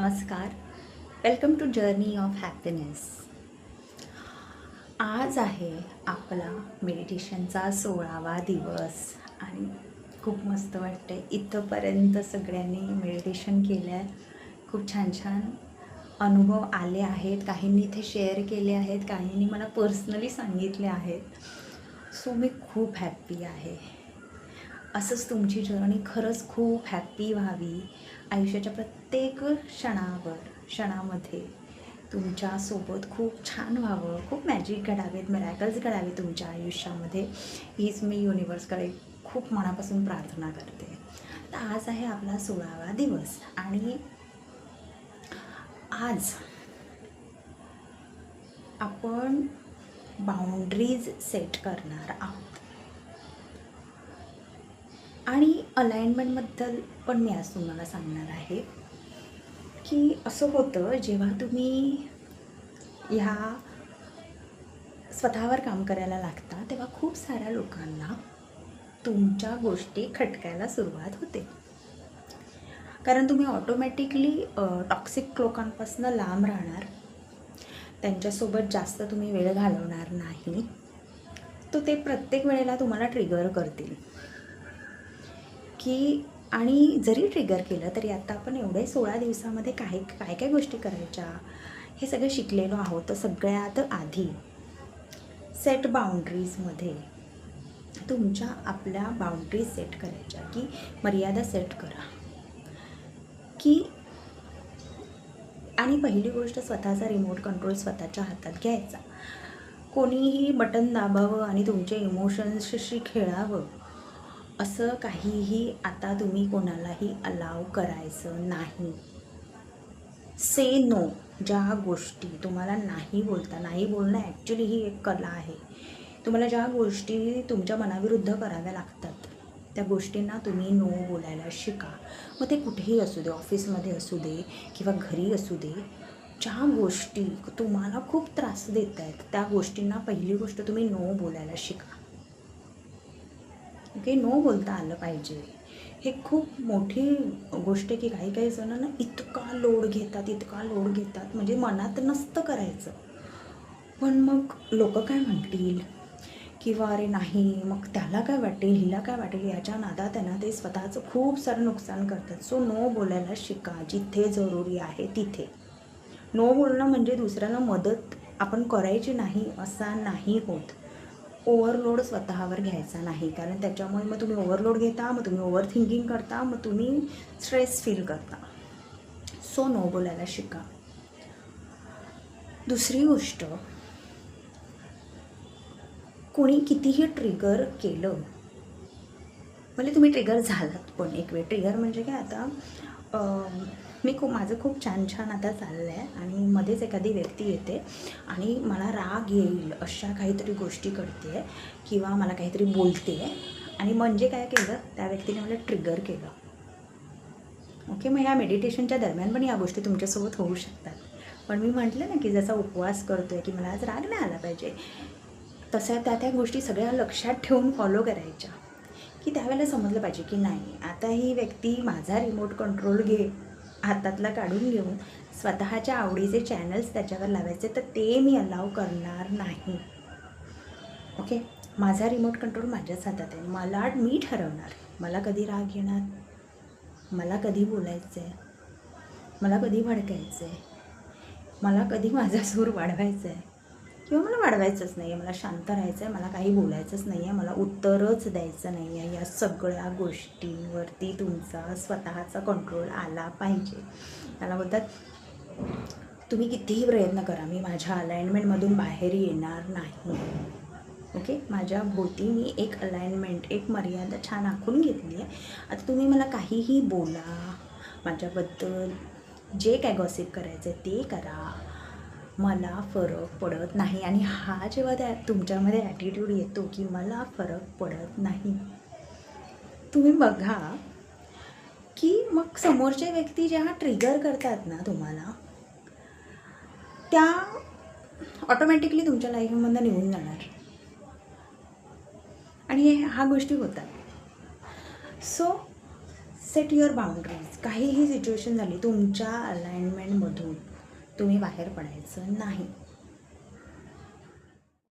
नमस्कार. Welcome to journey of happiness. आज आहे आपला मेडिटेशनचा 16वा दिवस आणि खूप मस्त वाटते. इथंपर्यंत सगळ्यांनी मेडिटेशन केलं आहे. खूप छान छान अनुभव आले आहेत. काहींनी इथे शेअर केले आहेत, काहींनी मला पर्सनली सांगितले आहेत. सो मी खूप हॅप्पी आहे. असंच तुमची जर्नी खरंच खूप हॅप्पी व्हावी. आयुष्याच्या प्रत्येक क्षणामध्ये तुमच्यासोबत खूप छान व्हावं, खूप मॅजिक घडावेत, मिरॅकल्स घडावे तुमच्या आयुष्यामध्ये, हीच मी युनिवर्सकडे खूप मनापासून प्रार्थना करते. तर आज आहे आपला 16वा दिवस आणि आज आपण बाउंड्रीज सेट करणार आहोत. आणि अलाइनमेंटबद्दल पण मी आज तुम्हाला सांगणार आहे की असं होतं जेव्हा तुम्ही ह्या स्वतःवर काम करायला लागता तेव्हा खूप साऱ्या लोकांना तुमच्या गोष्टी खटकायला सुरुवात होते, कारण तुम्ही ऑटोमॅटिकली टॉक्सिक लोकांपासून लांब राहणार, त्यांच्यासोबत जास्त तुम्ही वेळ घालवणार नाही. तो ते प्रत्येक वेळेला तुम्हाला ट्रिगर करतील की, आणि जरी ट्रिगर केलं तरी आता आपण एवढे 16 दिवसामध्ये काय काय गोष्टी करायच्या हे सगळं शिकलेलो आहोत. तर सगळ्यात आधी सेट बाउंड्रीजमध्ये तुमच्या आपल्या बाउंड्रीज सेट करायच्या, की मर्यादा सेट करा की. आणि पहिली गोष्ट, स्वतःचा रिमोट कंट्रोल स्वतःच्या हातात घ्यायचा. कोणीही बटन दाबावं आणि तुमचे इमोशन्सशी खेळावं असं काहीही आता तुम्ही कोणालाही अलाव करायचं नाही. से नो. ज्या गोष्टी तुम्हाला नाही बोलता, नाही बोलणं ॲक्च्युली ही एक कला आहे. तुम्हाला ज्या गोष्टी तुमच्या मनाविरुद्ध कराव्या लागतात त्या गोष्टींना तुम्ही नो बोलायला शिका. मग ते कुठेही असू दे, ऑफिसमध्ये असू दे किंवा घरी असू दे. ज्या गोष्टी तुम्हाला खूप त्रास देत आहेत त्या गोष्टींना पहिली गोष्ट तुम्ही नो बोलायला शिका. ओके, नो बोलता आलं पाहिजे. हे खूप मोठी गोष्ट आहे की काही जणांना इतका लोड घेतात म्हणजे मनात नसतं करायचं, पण मग लोक काय म्हणतील किंवा अरे नाही, मग त्याला काय वाटेल, हिला काय वाटेल, याच्या नादात त्यांना ते स्वतःचं खूप सारं नुकसान करतात. सो नो बोलायला शिका. जिथे जरुरी आहे तिथे नो बोलणं म्हणजे दुसऱ्यांना मदत आपण करायची नाही असा नाही होत. ओव्हरलोड स्वतःवर घ्यायचा नाही, कारण त्याच्यामुळे मग तुम्ही ओव्हरलोड घेता, मग तुम्ही ओव्हर थिंकिंग करता, मग तुम्ही स्ट्रेस फील करता. सो नो बोलायला शिका. दुसरी गोष्ट, कोणी कितीही ट्रिगर केलं, म्हणजे तुम्ही ट्रिगर झालात पण एक वेळ, ट्रिगर म्हणजे काय, आता माझं खूप छान आता चाललं आहे आणि मध्येच एखादी व्यक्ती येते आणि मला राग येईल अशा काहीतरी गोष्टी करते किंवा मला काहीतरी बोलते आणि म्हणजे काय केलं, त्या व्यक्तीने मला ट्रिगर केलं. ओके, मग ह्या मेडिटेशनच्या दरम्यान पण या गोष्टी तुमच्यासोबत होऊ शकतात. पण मी म्हटलं ना की जसा उपवास करतो आहे की मला आज राग नाही आला पाहिजे, तसं त्या गोष्टी सगळ्या लक्षात ठेवून फॉलो करायच्या, की त्यावेळेला समजलं पाहिजे की नाही, आता ही व्यक्ती माझा रिमोट कंट्रोल हातातला काढून घेऊन स्वतःच्या आवडीचे चॅनल्स त्याच्यावर लावायचे, तर ते मी अलाव करणार नाही. ओके, माझा रिमोट कंट्रोल माझ्याच हातात आहे. मी ठरवणार मला कधी राग येणार, मला कधी बोलायचं आहे, मला कधी भडकायचं आहे, मला कधी माझा सूर वाढवायचा आहे किंवा मला वाढवायचंच नाही आहे, मला शांत राहायचं आहे, मला काही बोलायचंच नाही आहे, मला उत्तरच द्यायचं नाही आहे. या सगळ्या गोष्टींवरती तुमचा स्वतःचा कंट्रोल आला पाहिजे. त्याला बोलतात, तुम्ही कितीही प्रयत्न करा, मी माझ्या अलाइनमेंटमधून बाहेर येणार नाही. ओके, माझ्या भोवती मी एक अलाइनमेंट, एक मर्यादा छान आखून घेतली आहे. आता तुम्ही मला काहीही बोला, माझ्याबद्दल जे काय गॉसिप करायचं आहे ते करा, मला फरक पडत नाही. आणि हा जेव्हा तुमच्यामध्ये ॲटिट्यूड येतो की मला फरक पडत नाही, तुम्ही बघा की मग समोरच्या व्यक्ती जेव्हा ट्रिगर करतात ना तुम्हाला, त्या ऑटोमॅटिकली तुमच्या लाईफमधून निघून जाणार आणि ह्या गोष्टी होतात. So set your boundaries. काहीही सिच्युएशन झाली तुमच्या अलाइनमेंटमधून तुम्ही बाहेर पडायचं नाही.